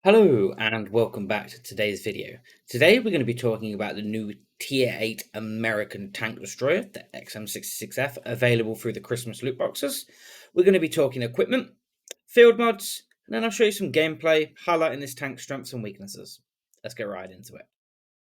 Hello and welcome back to today's video. Today we're going to be talking about the new Tier 8 American tank destroyer, the XM66F, available through the Christmas loot boxes. We're going to be talking equipment, field mods, and then I'll show you some gameplay highlighting this tank's strengths and weaknesses. Let's get right into it.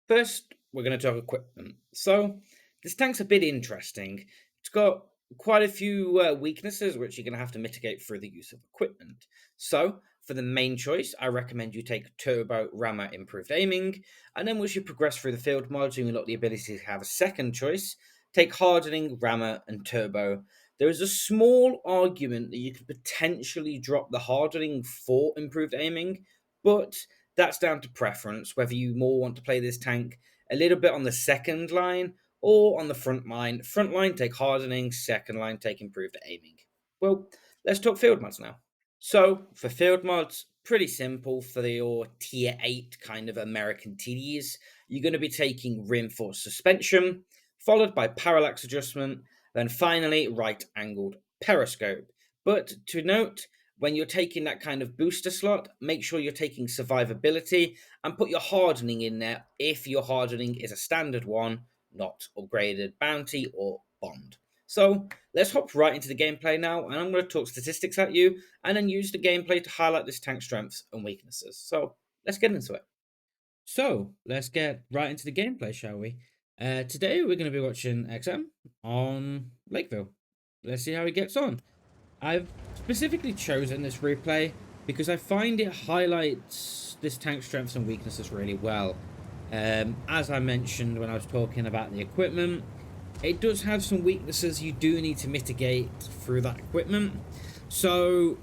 First, we're going to talk equipment. So, this tank's a bit interesting. It's got quite a few weaknesses which you're going to have to mitigate through the use of equipment. So, for the main choice, I recommend you take Turbo Rammer Improved Aiming, and then once you progress through the field mods, you unlock the ability to have a second choice. Take Hardening, Rammer, and Turbo. There is a small argument that you could potentially drop the Hardening for Improved Aiming, but that's down to preference, whether you more want to play this tank a little bit on the second line or on the front line. Front line, take hardening, second line, take improved aiming. Well, let's talk field mods now. So, for field mods, pretty simple for your tier 8 kind of American TDs. You're going to be taking reinforced suspension, followed by parallax adjustment, then finally right angled periscope. But to note, when you're taking that kind of booster slot, make sure you're taking survivability and put your hardening in there if your hardening is a standard one, not upgraded bounty or bond. So let's hop right into the gameplay now, and I'm going to talk statistics at you and then use the gameplay to highlight this tank's strengths and weaknesses. So let's get into it. So let's get right into the gameplay, shall we? Today we're going to be watching XM on Lakeville. Let's see how he gets on. I've specifically chosen this replay because I find it highlights this tank's strengths and weaknesses really well. As I mentioned when I was talking about the equipment, it does have some weaknesses you do need to mitigate through that equipment. So,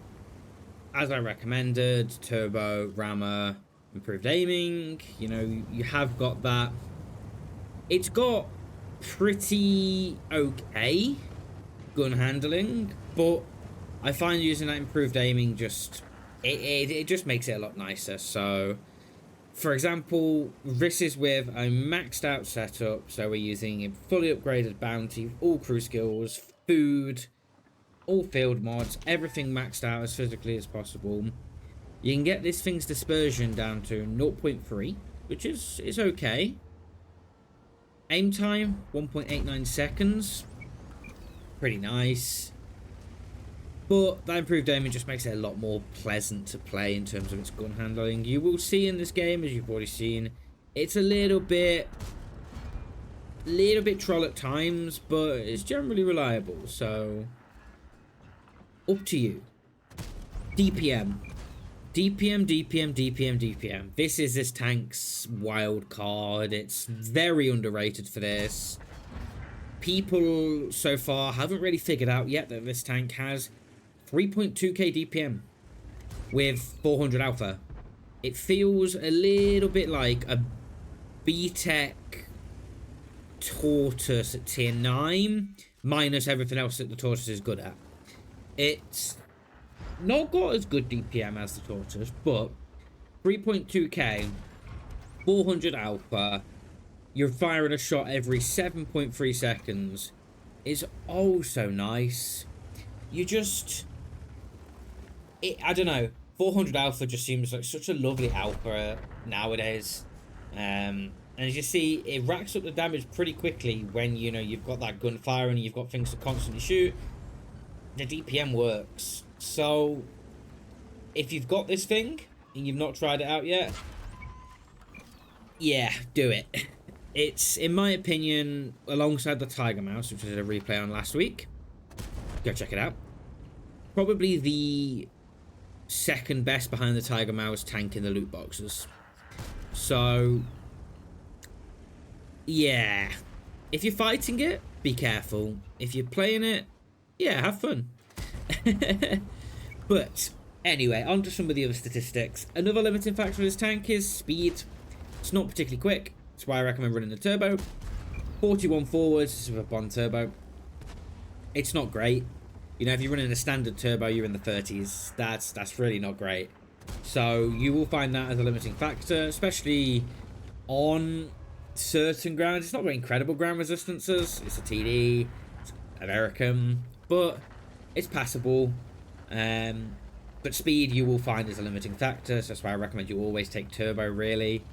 as I recommended, Turbo, Rammer, Improved Aiming, you have got that. It's got pretty okay gun handling, but I find using that improved aiming it just makes it a lot nicer. So, for example, this is with a maxed out setup. So we're using a fully upgraded bounty, all crew skills, food, all field mods, everything maxed out as physically as possible. You can get this thing's dispersion down to 0.3, which is okay. Aim time 1.89 seconds, pretty nice. But that improved aiming just makes it a lot more pleasant to play in terms of its gun handling. You will see in this game, as you've already seen, it's a little bit troll at times, but it's generally reliable. So, up to you. DPM. DPM, DPM, DPM, DPM. This is this tank's wild card. It's very underrated for this. People so far haven't really figured out yet that this tank has 3.2k DPM with 400 alpha. It feels a little bit like a B-Tech Tortoise at tier 9 minus everything else that the Tortoise is good at. It's not got as good DPM as the Tortoise, but 3.2k, 400 alpha, you're firing a shot every 7.3 seconds is also nice. I don't know, 400 alpha just seems like such a lovely alpha nowadays. And as you see, it racks up the damage pretty quickly when you've got that gunfire and you've got things to constantly shoot. The DPM works. So if you've got this thing and you've not tried it out yet, yeah, do it. It's, in my opinion, alongside the Tiger Mouse, which I did a replay on last week, go check it out, probably the second best behind the Tiger Mouse tank in the loot boxes. So, yeah, if you're fighting it, be careful. If you're playing it, yeah, have fun. But anyway, on to some of the other statistics. Another limiting factor of this tank is speed. It's not particularly quick. That's why I recommend running the turbo. 41 forwards, this is with a bond turbo. It's not great. If you're running a standard turbo, you're in the 30s. That's really not great. So you will find that as a limiting factor, especially on certain grounds. It's not very incredible ground resistances. It's a TD, it's American, but it's passable. But speed you will find is a limiting factor, so that's why I recommend you always take turbo, really.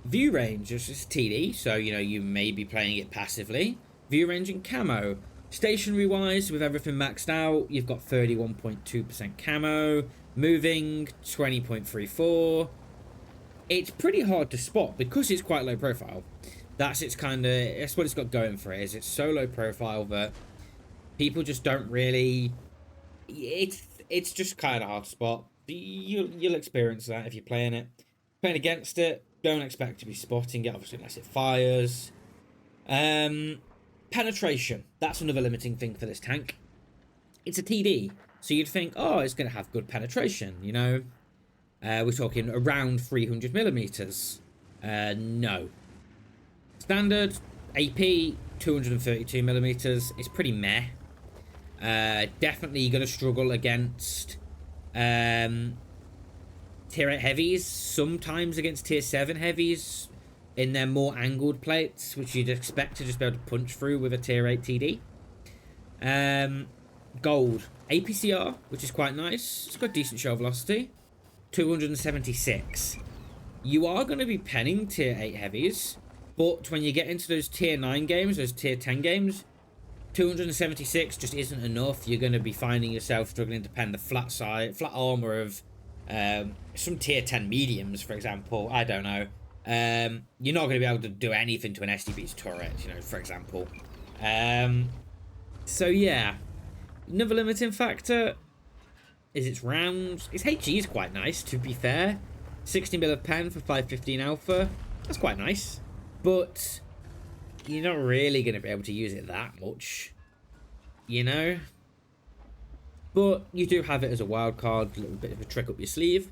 View range is just TD, so you may be playing it passively. View range and camo. Stationary wise, with everything maxed out, you've got 31.2% camo. Moving, 20.34. It's pretty hard to spot because it's quite low profile. That's what it's got going for it, is it's so low profile that people just don't really. It's just kind of hard to spot. You'll experience that if you're playing it. Playing against it, don't expect to be spotting it, obviously, unless it fires. Penetration. That's another limiting thing for this tank. It's a TD, so you'd think, oh, it's going to have good penetration, we're talking around 300 millimeters. No. Standard AP 232 millimeters. It's pretty meh. Definitely going to struggle against tier 8 heavies, sometimes against tier 7 heavies in their more angled plates, which you'd expect to just be able to punch through with a tier 8 TD. Gold APCR, which is quite nice. It's got decent show velocity. 276. You are going to be penning tier 8 heavies, but when you get into those tier 9 games, those tier 10 games, 276 just isn't enough. You're going to be finding yourself struggling to pen the flat armor of some tier 10 mediums, for example. I don't know. You're not going to be able to do anything to an SDB's turret, for example. So yeah, another limiting factor is its rounds. Its HE is quite nice, to be fair. 60 mil of pen for 515 alpha. That's quite nice. But you're not really going to be able to use it that much, But you do have it as a wild card, a little bit of a trick up your sleeve.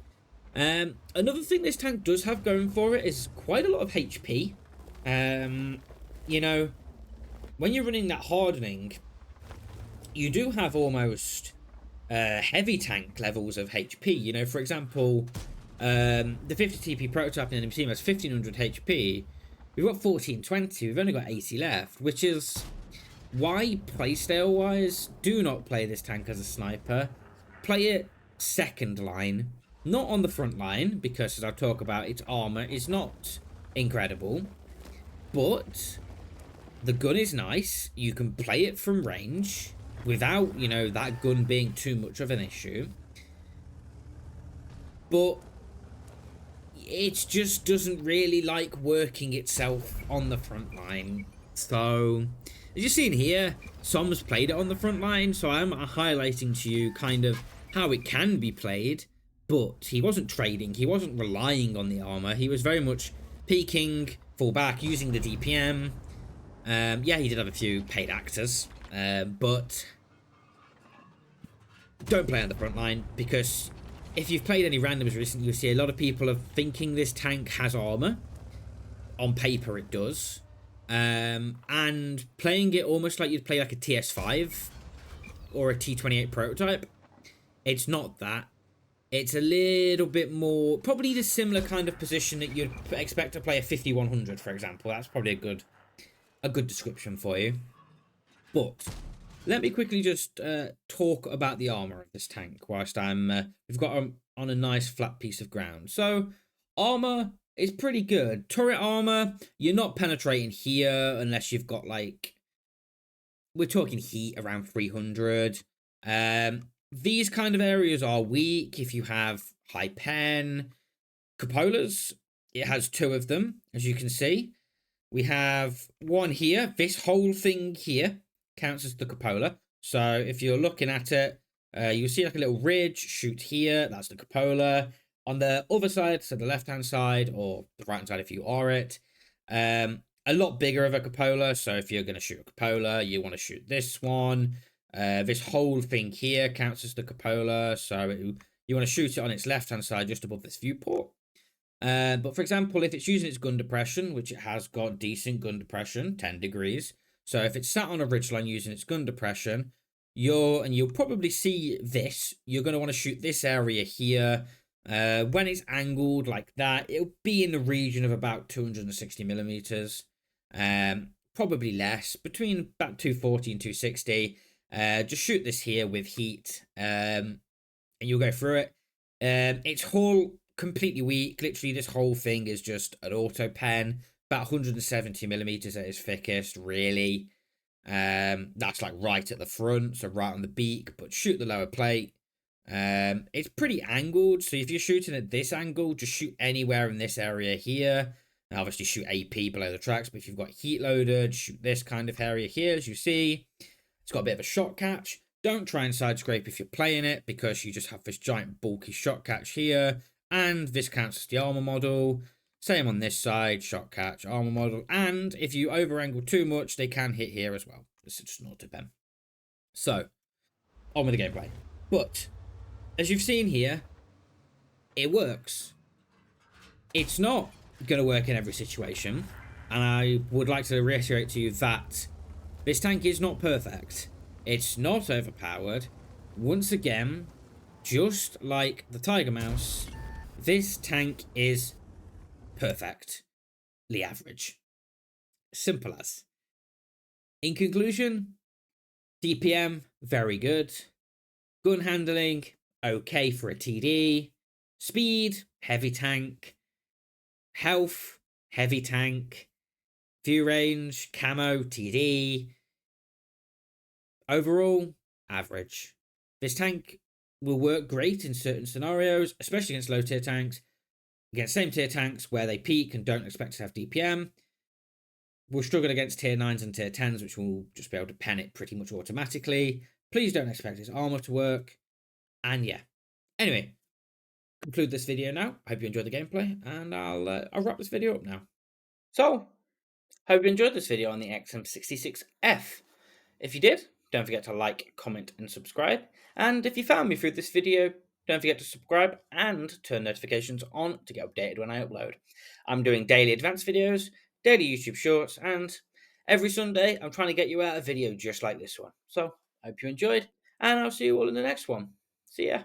Another thing this tank does have going for it is quite a lot of HP. When you're running that hardening, you do have almost heavy tank levels of HP. For example, the 50 TP prototype in the team has 1500 HP. We've got 1420. We've only got 80 left, which is why playstyle wise, do not play this tank as a sniper. Play it second line, not on the front line, because as I'll talk about, its armor is not incredible, but the gun is nice. You can play it from range without, that gun being too much of an issue. But it just doesn't really like working itself on the front line. So, as you're seeing here, Som's played it on the front line, so I'm highlighting to you kind of how it can be played, but he wasn't trading, he wasn't relying on the armor, he was very much peeking, fall back, using the DPM. Yeah, he did have a few paid actors, but don't play on the front line, because if you've played any randoms recently, you'll see a lot of people are thinking this tank has armor. On paper, it does. And playing it almost like you'd play like a TS5 or a T28 prototype. It's not that. It's a little bit more, probably the similar kind of position that you'd expect to play a 5100, for example. That's probably a good description for you. But let me quickly just talk about the armor of this tank whilst we've got on a nice flat piece of ground. So, armor is pretty good. Turret armor, you're not penetrating here unless you've got we're talking heat around 300. These kind of areas are weak if you have high pen. Cupolas, it has 2 of them, as you can see. We have one here. This whole thing here counts as the cupola. So if you're looking at it, you'll see like a little ridge shoot here. That's the cupola. On the other side, so the left-hand side, or the right-hand side if you are it, a lot bigger of a cupola. So if you're going to shoot a cupola, you want to shoot this one. This whole thing here counts as the cupola. So you want to shoot it on its left-hand side, just above this viewport. But for example, if it's using its gun depression, which it has got decent gun depression, 10 degrees. So if it's sat on a ridgeline using its gun depression, you'll probably see this. You're going to want to shoot this area here. When it's angled like that, it'll be in the region of about 260 millimeters. Probably less, between about 240 and 260. Just shoot this here with heat, and you'll go through it. It's hull completely weak. Literally, this whole thing is just an auto pen, about 170 millimeters at its thickest. Really, that's like right at the front, so right on the beak. But shoot the lower plate. It's pretty angled, so if you're shooting at this angle, just shoot anywhere in this area here. And obviously, shoot AP below the tracks. But if you've got heat loaded, shoot this kind of area here, as you see. It's got a bit of a shot catch. Don't try and side scrape if you're playing it, because you just have this giant bulky shot catch here, and this counts as the armor model. Same on this side, shot catch, armor model, and if you over angle too much, they can hit here as well. This is just an auto pen. So, on with the gameplay. But, as you've seen here, it works. It's not going to work in every situation, and I would like to reiterate to you that this tank is not perfect. It's not overpowered. Once again, just like the Tiger Mouse, this tank is perfectly average. Simple as. In conclusion, DPM, very good. Gun handling, okay for a TD. Speed, heavy tank. Health, heavy tank. View range, camo, TD. Overall, average. This tank will work great in certain scenarios, especially against low tier tanks. Against same tier tanks where they peak and don't expect to have DPM. We'll struggle against tier 9s and tier 10s, which will just be able to pen it pretty much automatically. Please don't expect his armor to work. And yeah. Anyway, conclude this video now. I hope you enjoyed the gameplay, and I'll wrap this video up now. So, hope you enjoyed this video on the XM66F. If you did, don't forget to like, comment, and subscribe. And if you found me through this video, don't forget to subscribe and turn notifications on to get updated when I upload. I'm doing daily advanced videos, daily YouTube shorts, and every Sunday I'm trying to get you out a video just like this one. So, I hope you enjoyed, and I'll see you all in the next one. See ya.